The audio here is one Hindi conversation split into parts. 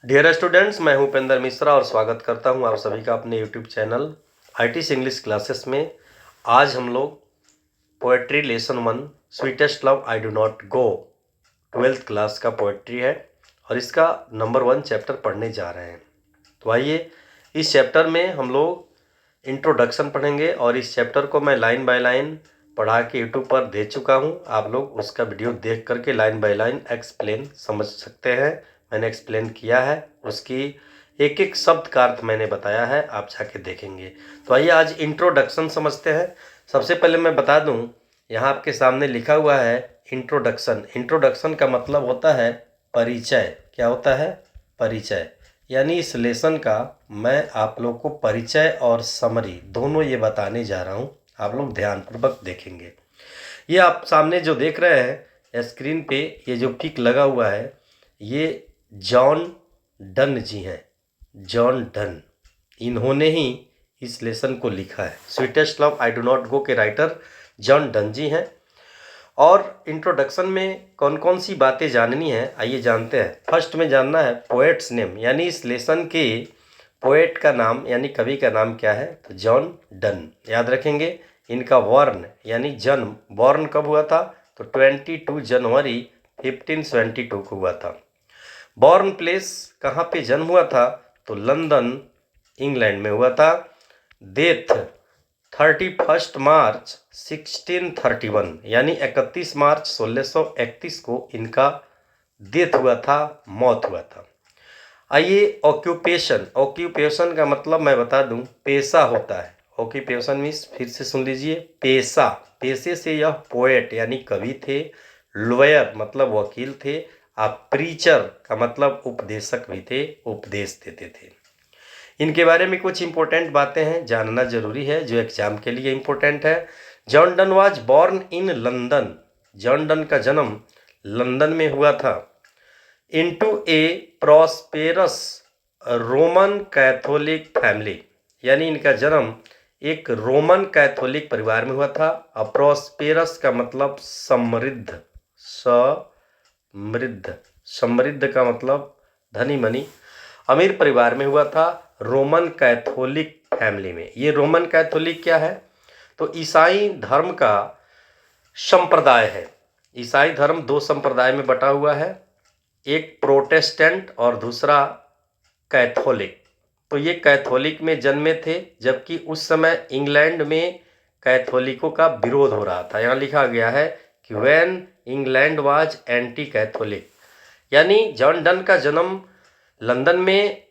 डियर स्टूडेंट्स, मैं हूं उपेंद्र मिश्रा और स्वागत करता हूं आप सभी का अपने YouTube channel ITs English classes में। आज हम लोग poetry lesson 1 sweetest love I do not go 12th class का पोएट्री है और इसका नंबर 1 चैप्टर पढ़ने जा रहे हैं। तो आइए, इस चैप्टर में हम लोग इंट्रोडक्शन पढ़ेंगे और इस चैप्टर को मैं लाइन बाय लाइन पढ़ा के यूट्यूब पर दे चुका हूं। आप लोग उसका वीडियो देख करके लाइन बाय लाइन एक्सप्लेन समझ सकते हैं। मैंने एक्सप्लेन किया है, उसकी एक एक शब्द का अर्थ मैंने बताया है, आप जाके देखेंगे। तो आइए आज इंट्रोडक्शन समझते हैं। सबसे पहले मैं बता दूं, यहाँ आपके सामने लिखा हुआ है इंट्रोडक्शन। इंट्रोडक्शन का मतलब होता है परिचय। क्या होता है? परिचय। यानी इस लेसन का मैं आप लोग को परिचय और समरी दोनों ये बताने जा रहा हूँ। आप लोग ध्यानपूर्वक देखेंगे। ये आप सामने जो देख रहे हैं स्क्रीन पे, ये जो पिक लगा हुआ है, ये जॉन डन जी हैं। जॉन डन, इन्होंने ही इस लेसन को लिखा है। Sweetest love I do not गो के राइटर जॉन डन जी हैं। और इंट्रोडक्शन में कौन कौन सी बातें जाननी है, आइए जानते हैं। फर्स्ट में जानना है पोएट्स नेम, यानी इस लेसन के पोएट का नाम यानी कवि का नाम क्या है, तो जॉन डन। याद रखेंगे। इनका वर्ण यानी जन्म, बॉर्न कब हुआ था, तो 22 जनवरी 1572 को हुआ था। बॉर्न प्लेस, कहाँ पे जन्म हुआ था, तो लंदन इंग्लैंड में हुआ था। डेथ 31 मार्च 1631 यानी 31 मार्च 1631 को इनका डेथ हुआ था, मौत हुआ था। आइए ऑक्यूपेशन। ऑक्यूपेशन का मतलब मैं बता दूं, पेशा होता है। ऑक्यूपेशन मीन्स, फिर से सुन लीजिए, पेशा। पेशे से यह पोएट यानी कवि थे। लॉयर मतलब वकील थे। आप प्रीचर का मतलब उपदेशक भी थे, उपदेश देते थे। इनके बारे में कुछ इंपॉर्टेंट बातें हैं, जानना जरूरी है, जो एग्जाम के लिए इंपॉर्टेंट है। John done was born in London. John Donne का जन्म लंदन में हुआ था। इनटू ए प्रॉस्पेरस रोमन कैथोलिक फैमिली, यानी इनका जन्म एक रोमन कैथोलिक परिवार में हुआ था। और प्रॉस्पेरस का मतलब समृद्ध, समृद्ध, समृद्ध का मतलब धनी मनी, अमीर परिवार में हुआ था, रोमन कैथोलिक फैमिली में। ये रोमन कैथोलिक क्या है, तो ईसाई धर्म का संप्रदाय है। ईसाई धर्म दो संप्रदाय में बटा हुआ है, एक प्रोटेस्टेंट और दूसरा कैथोलिक। तो ये कैथोलिक में जन्मे थे, जबकि उस समय इंग्लैंड में कैथोलिकों का विरोध हो रहा था। यहाँ लिखा गया है कि when England was anti Catholic, यानी जॉन डन का जन्म लंदन में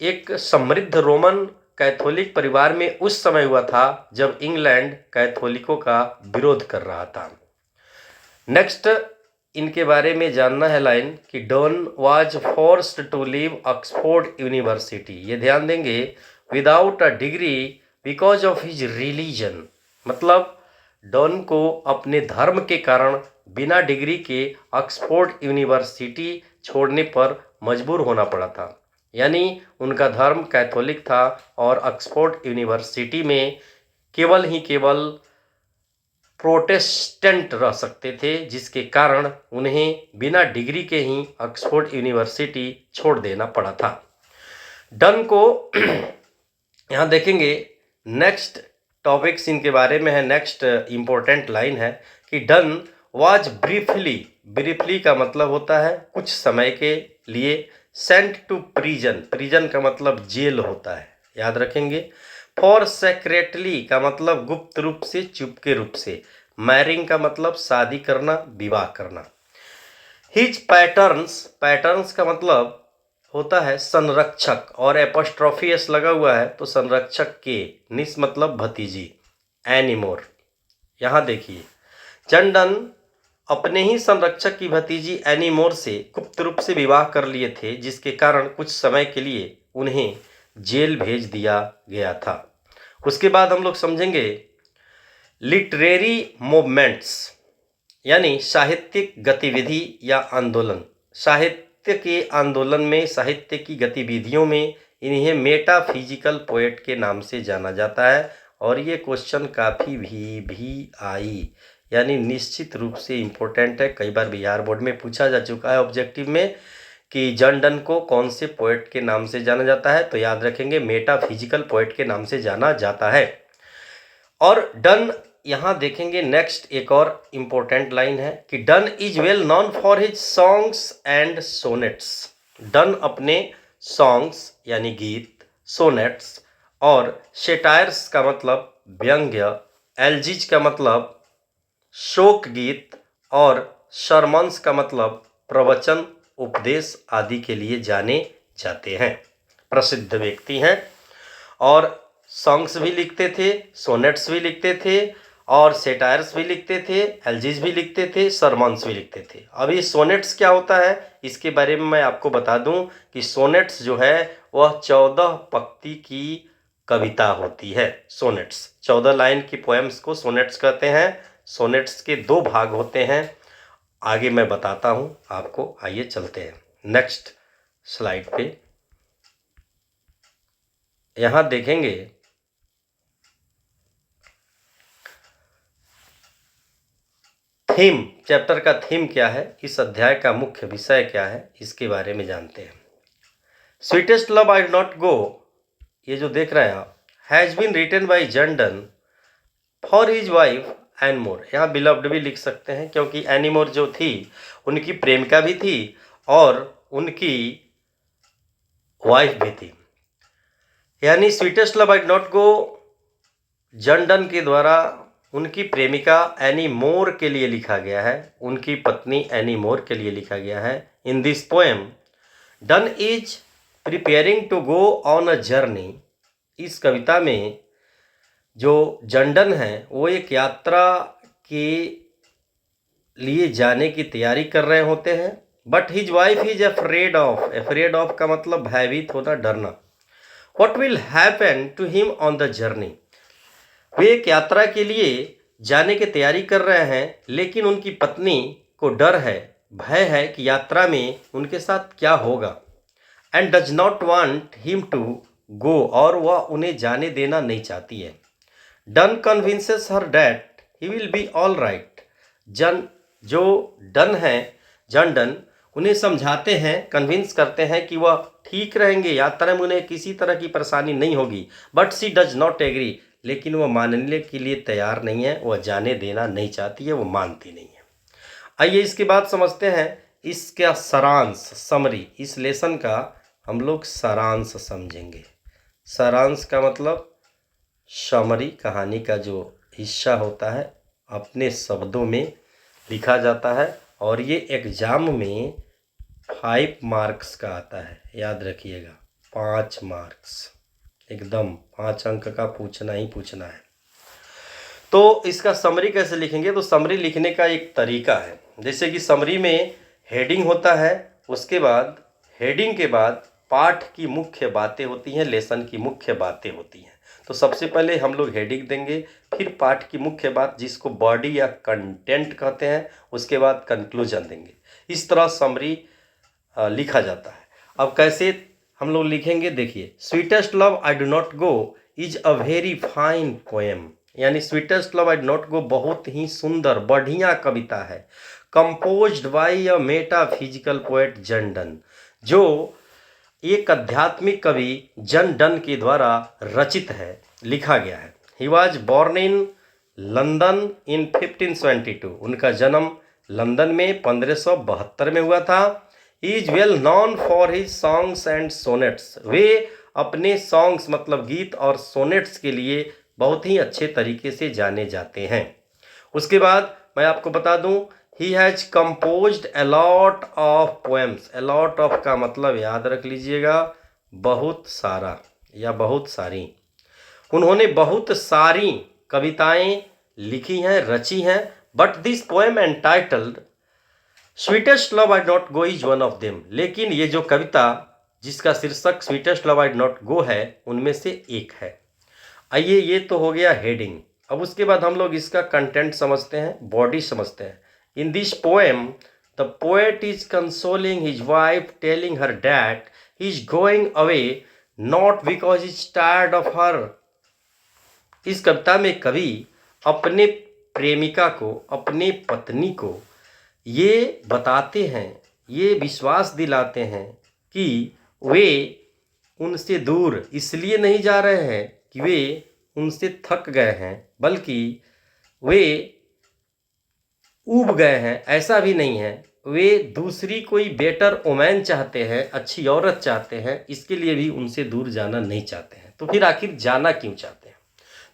एक समृद्ध रोमन कैथोलिक परिवार में उस समय हुआ था जब इंग्लैंड कैथोलिकों का विरोध कर रहा था। नेक्स्ट इनके बारे में जानना है लाइन कि Donne was forced to leave Oxford University. ये ध्यान देंगे, without a degree because of his religion. मतलब डॉन को अपने धर्म के कारण बिना डिग्री के ऑक्सफोर्ड यूनिवर्सिटी छोड़ने पर मजबूर होना पड़ा था। यानी उनका धर्म कैथोलिक था और ऑक्सफोर्ड यूनिवर्सिटी में केवल ही केवल प्रोटेस्टेंट रह सकते थे, जिसके कारण उन्हें बिना डिग्री के ही ऑक्सफोर्ड यूनिवर्सिटी छोड़ देना पड़ा था। डन को यहाँ देखेंगे, नेक्स्ट टॉपिक्स इनके बारे में है। नेक्स्ट इंपॉर्टेंट लाइन है कि डन वाज ब्रीफली, ब्रीफली का मतलब होता है कुछ समय के लिए, सेंट टू प्रिजन, प्रिजन का मतलब जेल होता है, याद रखेंगे। फॉर सेक्रेटली का मतलब गुप्त रूप से, चुपके रूप से। मैरिंग का मतलब शादी करना, विवाह करना। हिज पैटर्न्स, पैटर्न्स का मतलब होता है संरक्षक, और एपोस्ट्रोफी एस लगा हुआ है तो संरक्षक के, निस मतलब भतीजी, एनीमोर। यहाँ देखिए, जॉन डन अपने ही संरक्षक की भतीजी एनीमोर से गुप्त रूप से विवाह कर लिए थे, जिसके कारण कुछ समय के लिए उन्हें जेल भेज दिया गया था। उसके बाद हम लोग समझेंगे लिटरेरी मूवमेंट्स, यानी साहित्यिक गतिविधि या आंदोलन। साहित्य के आंदोलन में, साहित्य की गतिविधियों में इन्हें मेटाफिजिकल पोएट के नाम से जाना जाता है। और ये क्वेश्चन काफ़ी भी आई, यानी निश्चित रूप से इम्पोर्टेंट है। कई बार बिहार बोर्ड में पूछा जा चुका है ऑब्जेक्टिव में कि जॉन डन को कौन से पोएट के नाम से जाना जाता है, तो याद रखेंगे मेटाफिजिकल पोएट के नाम से जाना जाता है। और डन यहाँ देखेंगे नेक्स्ट एक और इम्पोर्टेंट लाइन है कि done is well known for his songs and sonnets. Done अपने सॉन्ग्स यानी गीत, सोनेट्स और सेटायर्स का मतलब व्यंग्य, एल्जीज का मतलब शोक गीत और सरमन्स का मतलब प्रवचन, उपदेश आदि के लिए जाने जाते हैं। प्रसिद्ध व्यक्ति हैं और सॉन्ग्स भी लिखते थे, सोनेट्स भी लिखते थे और सेटायर्स भी लिखते थे, एल्जीज भी लिखते थे, सरमन्स भी लिखते थे। अब ये सोनेट्स क्या होता है इसके बारे में मैं आपको बता दूं कि सोनेट्स जो है वह 14 पंक्ति की कविता होती है। सोनेट्स 14 लाइन की पोएम्स को सोनेट्स कहते हैं। सोनेट्स के 2 भाग होते हैं, आगे मैं बताता हूं आपको। आइए चलते हैं नेक्स्ट स्लाइड पे। यहां देखेंगे थीम, चैप्टर का थीम क्या है, इस अध्याय का मुख्य विषय क्या है, इसके बारे में जानते हैं। Sweetest love I do not go, ये जो देख रहे हैं आप, has been written by John Donne for his wife any more. यहाँ बिलव्ड भी लिख सकते हैं क्योंकि एनी मोर जो थी उनकी प्रेमिका भी थी और उनकी वाइफ भी थी। यानी sweetest love I do not go John Donne के द्वारा उनकी प्रेमिका एनी मोर के लिए लिखा गया है, उनकी पत्नी एनी मोर के लिए लिखा गया है। In this poem Donne is preparing to go on a journey. इस कविता में जो जॉन डन है वो एक यात्रा के लिए जाने की तैयारी कर रहे होते हैं। But his wife is afraid of का मतलब भयभीत होना, डरना। What will happen to him on the journey, वे एक यात्रा के लिए जाने की तैयारी कर रहे हैं लेकिन उनकी पत्नी को डर है, भय है कि यात्रा में उनके साथ क्या होगा। And does not want him to go, और वह उन्हें जाने देना नहीं चाहती है। Donne convinces her that he will be all right. जो डन है, जॉन डन उन्हें समझाते हैं, कन्विंस करते हैं कि वह ठीक रहेंगे, यात्रा में उन्हें किसी तरह की परेशानी नहीं होगी। But she does not agree, लेकिन वह मानने के लिए तैयार नहीं है, वह जाने देना नहीं चाहती है, वो मानती नहीं है। आइए इसके बाद समझते हैं इसका सारांश, समरी। इस लेसन का हम लोग सारांश समझेंगे। सारांश का मतलब समरी, कहानी का जो हिस्सा होता है अपने शब्दों में लिखा जाता है और ये एग्जाम में 5 मार्क्स का आता है, याद रखिएगा 5 मार्क्स, एकदम 5 अंक का पूछना ही पूछना है। तो इसका समरी कैसे लिखेंगे, तो समरी लिखने का एक तरीका है। जैसे कि समरी में हेडिंग होता है, उसके बाद हेडिंग के बाद पाठ की मुख्य बातें होती हैं, लेसन की मुख्य बातें होती हैं। तो सबसे पहले हम लोग हेडिंग देंगे, फिर पाठ की मुख्य बात जिसको बॉडी या कंटेंट कहते हैं, उसके बाद कंक्लूजन देंगे। इस तरह समरी लिखा जाता है। अब कैसे हम लोग लिखेंगे, देखिए। Sweetest love I do not go is a very fine poem, यानी sweetest love I do not go बहुत ही सुंदर, बढ़िया कविता है। Composed by a metaphysical poet John Donne, जो एक आध्यात्मिक कवि जॉन डन के द्वारा रचित है, लिखा गया है। He was born in London in 1572, उनका जन्म लंदन में 1572 में हुआ था। He is well known for his songs and sonnets, वे अपने सॉन्ग्स मतलब गीत और सोनेट्स के लिए बहुत ही अच्छे तरीके से जाने जाते हैं। उसके बाद मैं आपको बता दूं, he has composed a lot of poems. A lot of का मतलब याद रख लीजिएगा बहुत सारा या बहुत सारी। उन्होंने बहुत सारी कविताएं लिखी हैं, रची हैं। But this poem entitled sweetest love I not go is one of them, लेकिन ये जो कविता जिसका शीर्षक sweetest love I not go है उनमें से एक है। आइए, ये तो हो गया हेडिंग। अब उसके बाद हम लोग इसका कंटेंट समझते हैं, बॉडी समझते हैं। इन this poem the poet is consoling his wife, telling her that he is going away not because is tired of her. इस कविता में कवि अपने प्रेमिका को, अपने पत्नी को ये बताते हैं ये विश्वास दिलाते हैं कि वे उनसे दूर इसलिए नहीं जा रहे हैं कि वे उनसे थक गए हैं, बल्कि वे ऊब गए हैं, ऐसा भी नहीं है। वे दूसरी कोई बेटर वुमेन चाहते हैं, अच्छी औरत चाहते हैं, इसके लिए भी उनसे दूर जाना नहीं चाहते हैं। तो फिर आखिर जाना क्यों चाहते हैं?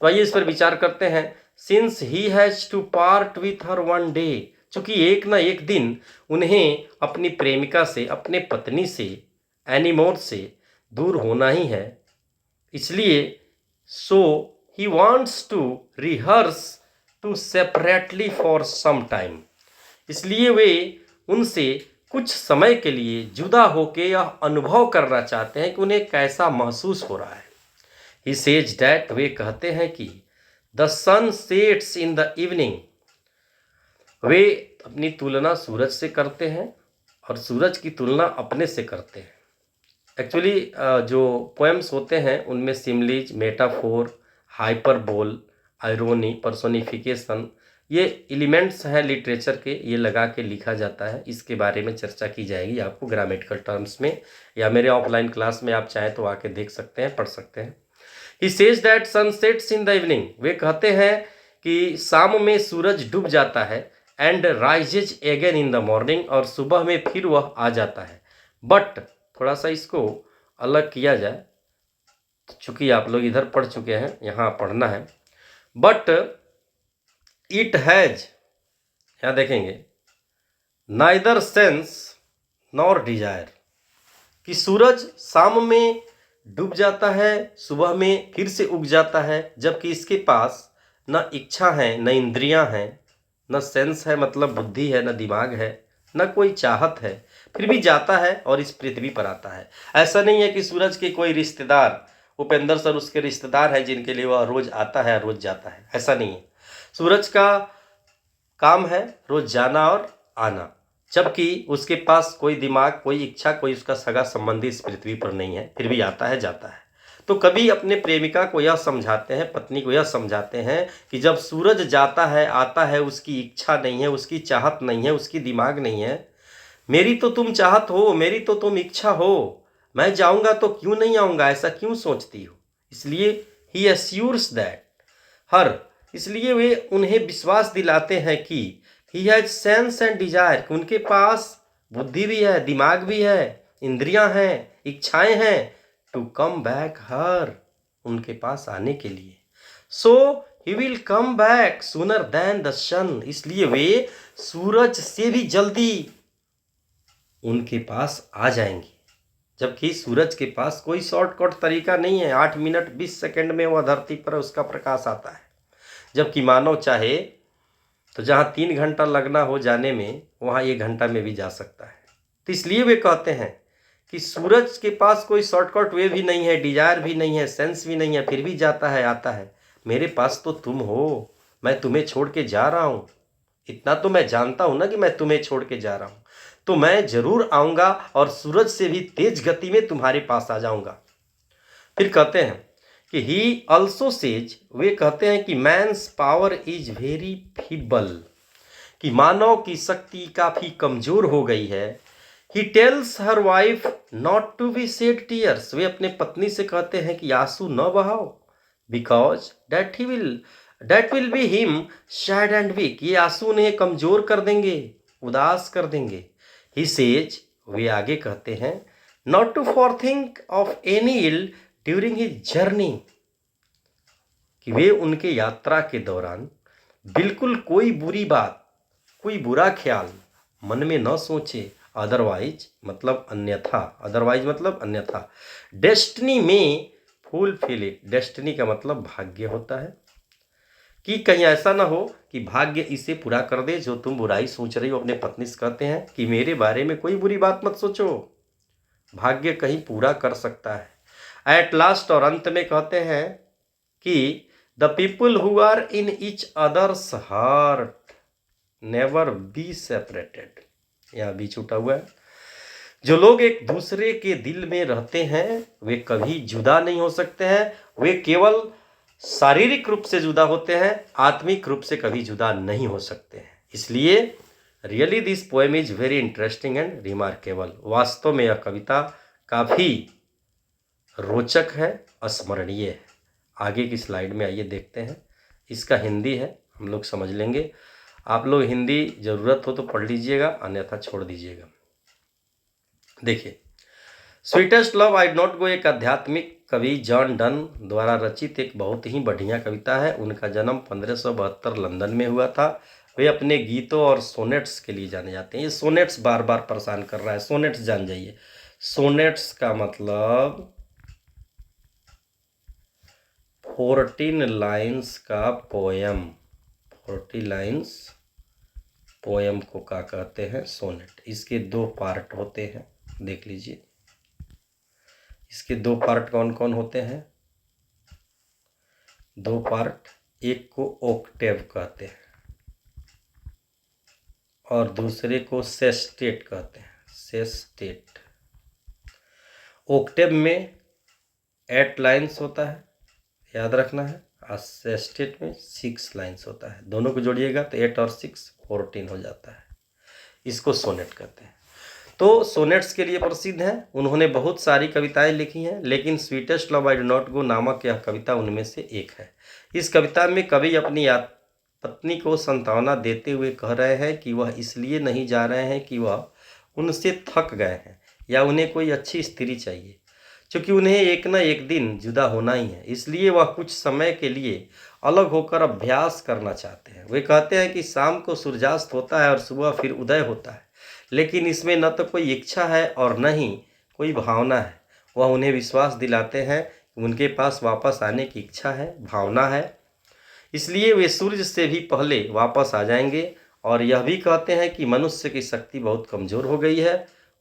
तो आइए इस पर विचार करते हैं। Since he has to part with her one day, चूंकि एक ना एक दिन उन्हें अपनी प्रेमिका से, अपने पत्नी से, एनीमोर से दूर होना ही है, इसलिए so he wants to rehearse to separately for some time, इसलिए वे उनसे कुछ समय के लिए जुदा होकर यह अनुभव करना चाहते हैं कि उन्हें कैसा महसूस हो रहा है। ही सेज डैट, वे कहते हैं कि the sun sets in the evening, वे अपनी तुलना सूरज से करते हैं और सूरज की तुलना अपने से करते हैं। एक्चुअली जो पोएम्स होते हैं उनमें सिमलीज, मेटाफोर, हाइपरबोल, आयरोनी, पर्सोनिफिकेशन, ये एलिमेंट्स हैं लिटरेचर के, ये लगा के लिखा जाता है। इसके बारे में चर्चा की जाएगी आपको ग्रामेटिकल टर्म्स में, या मेरे ऑफलाइन क्लास में आप चाहें तो आके देख सकते हैं, पढ़ सकते हैं। He says that sun sets in the evening, वे कहते हैं कि शाम में सूरज डूब जाता है, and rises again in the morning, और सुबह में फिर वह आ जाता है। बट थोड़ा सा इसको अलग किया जाए, चूंकि आप लोग इधर पढ़ चुके हैं, यहाँ पढ़ना है। बट इट हैज, यहाँ देखेंगे, नाइदर सेंस नॉर डिजायर, कि सूरज शाम में डूब जाता है, सुबह में फिर से उग जाता है, जबकि इसके पास न इच्छा है, न इंद्रियां हैं, न सेंस है मतलब बुद्धि है, न दिमाग है, न कोई चाहत है, फिर भी जाता है और इस पृथ्वी पर आता है। ऐसा नहीं है कि सूरज के कोई रिश्तेदार, उपेंद्र सर उसके रिश्तेदार हैं जिनके लिए वह रोज आता है रोज जाता है, ऐसा नहीं है। सूरज का काम है रोज जाना और आना, जबकि उसके पास कोई दिमाग, कोई इच्छा, कोई उसका सगा संबंधी इस पृथ्वी पर नहीं है, फिर भी आता है जाता है। तो कभी अपने प्रेमिका को यह समझाते हैं, पत्नी को यह समझाते हैं कि जब सूरज जाता है आता है, उसकी इच्छा नहीं है, उसकी चाहत नहीं है, उसकी दिमाग नहीं है। मेरी तो तुम चाहत हो, मेरी तो तुम इच्छा हो, मैं जाऊंगा तो क्यों नहीं आऊंगा, ऐसा क्यों सोचती हो? इसलिए ही एश्योर्स दैट हर, इसलिए वे उन्हें विश्वास दिलाते हैं कि he has sense and desire, उनके पास बुद्धि भी है, दिमाग भी है, इंद्रियां हैं, इच्छाएं हैं, टू कम बैक हर, उनके पास आने के लिए। So he will come back sooner than the sun, इसलिए वे सूरज से भी जल्दी उनके पास आ जाएंगे। जबकि सूरज के पास कोई शॉर्टकट तरीका नहीं है, 8 मिनट 20 सेकंड में वह धरती पर उसका प्रकाश आता है, जबकि मानव चाहे तो जहाँ 3 घंटा लगना हो जाने में, वहाँ 1 घंटा में भी जा सकता है। तो इसलिए वे कहते हैं कि सूरज के पास कोई शॉर्टकट वे भी नहीं है, डिजायर भी नहीं है, सेंस भी नहीं है, फिर भी जाता है आता है। मेरे पास तो तुम हो, मैं तुम्हें छोड़ के जा रहा हूँ, इतना तो मैं जानता हूँ ना कि मैं तुम्हें छोड़ के जा रहा हूँ, तो मैं जरूर आऊँगा और सूरज से भी तेज गति में तुम्हारे पास आ जाऊँगा। फिर कहते हैं कि ही ऑल्सो सेज, वे कहते हैं कि man's power is very feeble, कि मानव की शक्ति काफ़ी कमज़ोर हो गई है। He tells her wife not to be shed tears, वे अपने पत्नी से कहते हैं कि आंसू न बहाओ, because that will be him sad and weak, ये आंसू उन्हें कमज़ोर कर देंगे, उदास कर देंगे। ही सेज, वे आगे कहते हैं, not to for think of any ill during his journey, कि वे उनके यात्रा के दौरान बिल्कुल कोई बुरी बात, कोई बुरा ख्याल मन में न सोचे, अदरवाइज मतलब अन्यथा, अदरवाइज मतलब अन्यथा डेस्टिनी में फुलफिल इट, डेस्टिनी का मतलब भाग्य होता है, कि कहीं ऐसा ना हो कि भाग्य इसे पूरा कर दे जो तुम बुराई सोच रही हो। अपने पत्नी से कहते हैं कि मेरे बारे में कोई बुरी बात मत सोचो, भाग्य कहीं पूरा कर सकता है। एट लास्ट, और अंत में कहते हैं कि the people who are in each others heart never be separated, यहाँ भी छूटा हुआ है, जो लोग एक दूसरे के दिल में रहते हैं वे कभी जुदा नहीं हो सकते हैं, वे केवल शारीरिक रूप से जुदा होते हैं, आत्मिक रूप से कभी जुदा नहीं हो सकते हैं। इसलिए really this poem is very interesting and remarkable. वास्तव में यह कविता काफ़ी रोचक है, अस्मरणीय है। आगे की स्लाइड में आइए देखते हैं। इसका हिंदी है, हम लोग समझ लेंगे। आप लोग हिंदी ज़रूरत हो तो पढ़ लीजिएगा, अन्यथा छोड़ दीजिएगा। देखिए, sweetest love I not go एक आध्यात्मिक कवि जॉन डन द्वारा रचित एक बहुत ही बढ़िया कविता है। उनका जन्म 1572 लंदन में हुआ था। वे अपने गीतों और सोनेट्स के लिए जाने जाते हैं। ये सोनेट्स बार बार परेशान कर रहा है, सोनेट्स जान जाइए। सोनेट्स का मतलब 14 लाइन्स का पोयम। 40 लाइन्स पोयम को क्या कहते हैं? सोनेट। इसके 2 पार्ट होते हैं, देख लीजिए। इसके 2 पार्ट कौन कौन होते हैं? 2 पार्ट, एक को ओक्टेव कहते हैं और दूसरे को सेस्टेट कहते हैं। सेस्टेट। ओक्टेव में 8 लाइन्स होता है, याद रखना है, और सेस्टेट में 6 लाइन्स होता है। दोनों को जोड़िएगा तो 8 और 6 14 हो जाता है। इसको सोनेट कहते हैं। तो सोनेट्स के लिए प्रसिद्ध हैं। उन्होंने बहुत सारी कविताएं लिखी हैं, लेकिन sweetest love I do not गो नामक यह कविता उनमें से एक है। इस कविता में कवि अपनी पत्नी को सांत्वना देते हुए कह रहे हैं कि वह इसलिए नहीं जा रहे हैं कि वह उनसे थक गए हैं या उन्हें कोई अच्छी स्त्री चाहिए, क्योंकि उन्हें एक न एक दिन जुदा होना ही है। इसलिए वह कुछ समय के लिए अलग होकर अभ्यास करना चाहते हैं। वे कहते हैं कि शाम को सूर्यास्त होता है और सुबह फिर उदय होता है, लेकिन इसमें न तो कोई इच्छा है और न ही कोई भावना है। वह उन्हें विश्वास दिलाते हैं कि उनके पास वापस आने की इच्छा है, भावना है, इसलिए वे सूर्य से भी पहले वापस आ जाएंगे। और यह भी कहते हैं कि मनुष्य की शक्ति बहुत कमज़ोर हो गई है।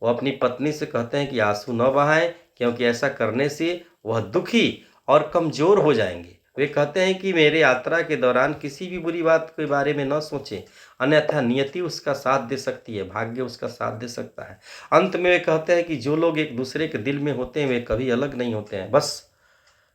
वह अपनी पत्नी से कहते हैं कि आंसू न बहाएं, क्योंकि ऐसा करने से वह दुखी और कमज़ोर हो जाएंगे। वे कहते हैं कि मेरे यात्रा के दौरान किसी भी बुरी बात के बारे में न सोचें, अन्यथा नियति उसका साथ दे सकती है, भाग्य उसका साथ दे सकता है। अंत में वे कहते हैं कि जो लोग एक दूसरे के दिल में होते हैं वे कभी अलग नहीं होते हैं, बस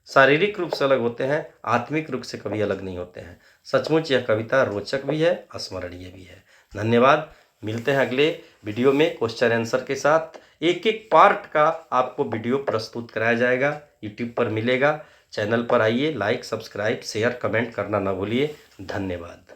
शारीरिक रूप से अलग होते हैं, आत्मिक रूप से कभी अलग नहीं होते हैं। सचमुच यह कविता रोचक भी है, स्मरणीय भी है। धन्यवाद। मिलते हैं अगले वीडियो में क्वेश्चन आंसर के साथ। एक एक पार्ट का आपको वीडियो प्रस्तुत कराया जाएगा, यूट्यूब पर मिलेगा। चैनल पर आइए, लाइक, सब्सक्राइब, शेयर, कमेंट करना ना भूलिए। धन्यवाद।